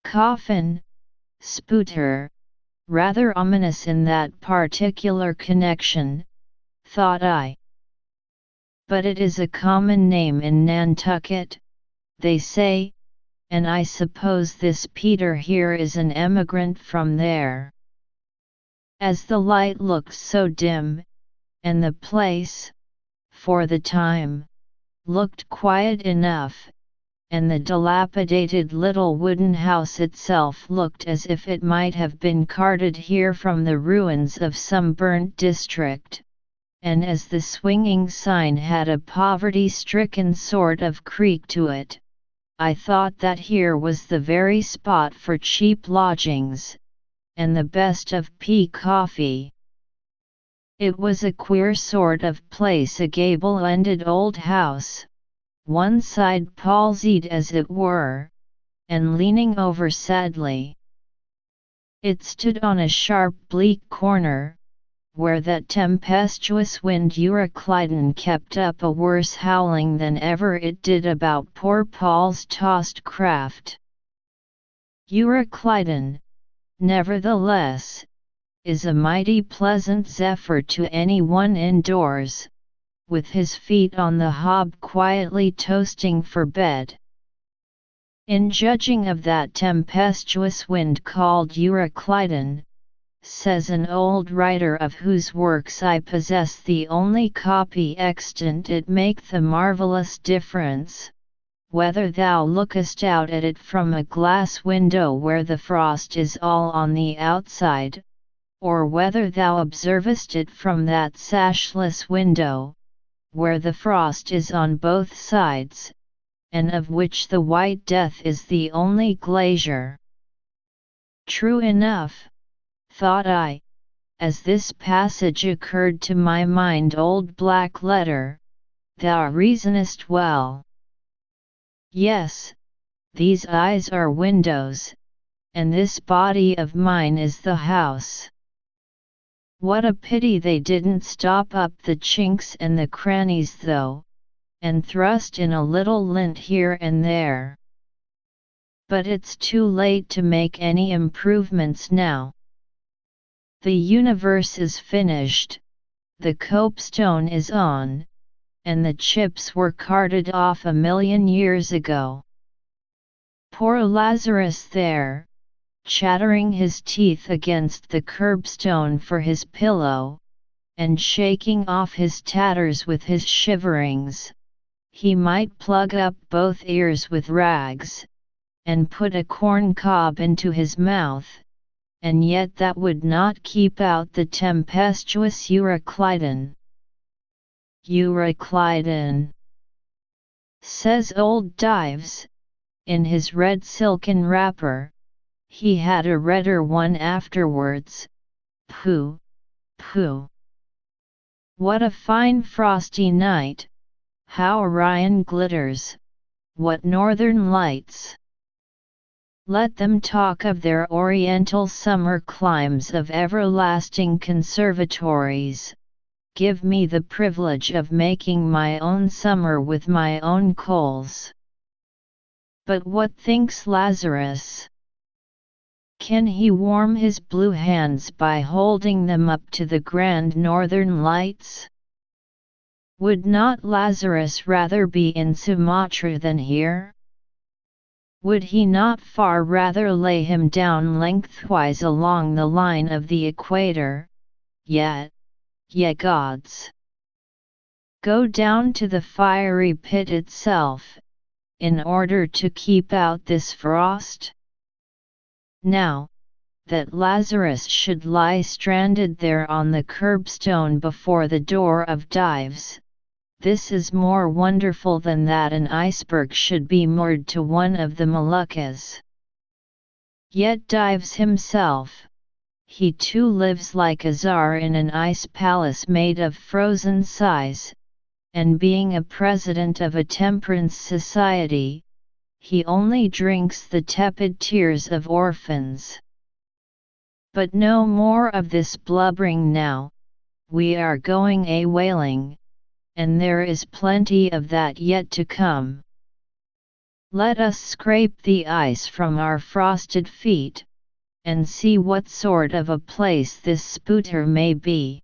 Coffin, spooter, rather ominous in that particular connection, thought I. But it is a common name in Nantucket, they say, and I suppose this Peter here is an emigrant from there. As the light looked so dim, and the place, for the time, looked quiet enough, and the dilapidated little wooden house itself looked as if it might have been carted here from the ruins of some burnt district, and as the swinging sign had a poverty-stricken sort of creak to it, I thought that here was the very spot for cheap lodgings, and the best of pea coffee. It was a queer sort of place, a gable-ended old house, one side palsied as it were, and leaning over sadly. It stood on a sharp bleak corner, where that tempestuous wind Euroclydon kept up a worse howling than ever it did about poor Paul's tossed craft. Euroclydon, nevertheless, is a mighty pleasant zephyr to any one indoors, with his feet on the hob quietly toasting for bed. In judging of that tempestuous wind called Euroclydon, says an old writer of whose works I possess the only copy extant, it maketh a marvellous difference, whether thou lookest out at it from a glass window where the frost is all on the outside, or whether thou observest it from that sashless window, where the frost is on both sides, and of which the white death is the only glazier. True enough, thought I, as this passage occurred to my mind, old black letter, thou reasonest well. Yes, these eyes are windows, and this body of mine is the house. What a pity they didn't stop up the chinks and the crannies though, and thrust in a little lint here and there. But it's too late to make any improvements now. The universe is finished, the copestone is on, and the chips were carted off 1,000,000 years ago. Poor Lazarus there, chattering his teeth against the curbstone for his pillow, and shaking off his tatters with his shiverings, he might plug up both ears with rags, and put a corn cob into his mouth, and yet that would not keep out the tempestuous Euroclydon. Euroclydon, says old Dives, in his red silken wrapper. He had a redder one afterwards. Pooh, pooh. What a fine frosty night, how Orion glitters, what northern lights. Let them talk of their oriental summer climes, of everlasting conservatories. Give me the privilege of making my own summer with my own coals. But what thinks Lazarus? Can he warm his blue hands by holding them up to the grand northern lights? Would not Lazarus rather be in Sumatra than here? Would he not far rather lay him down lengthwise along the line of the equator? Yet, ye gods! Go down to the fiery pit itself, in order to keep out this frost? Now, that Lazarus should lie stranded there on the curbstone before the door of Dives, this is more wonderful than that an iceberg should be moored to one of the Moluccas. Yet Dives himself, he too lives like a czar in an ice palace made of frozen sighs, and being a president of a temperance society, he only drinks the tepid tears of orphans. But no more of this blubbering now, we are going a-whaling, and there is plenty of that yet to come. Let us scrape the ice from our frosted feet, and see what sort of a place this spooter may be.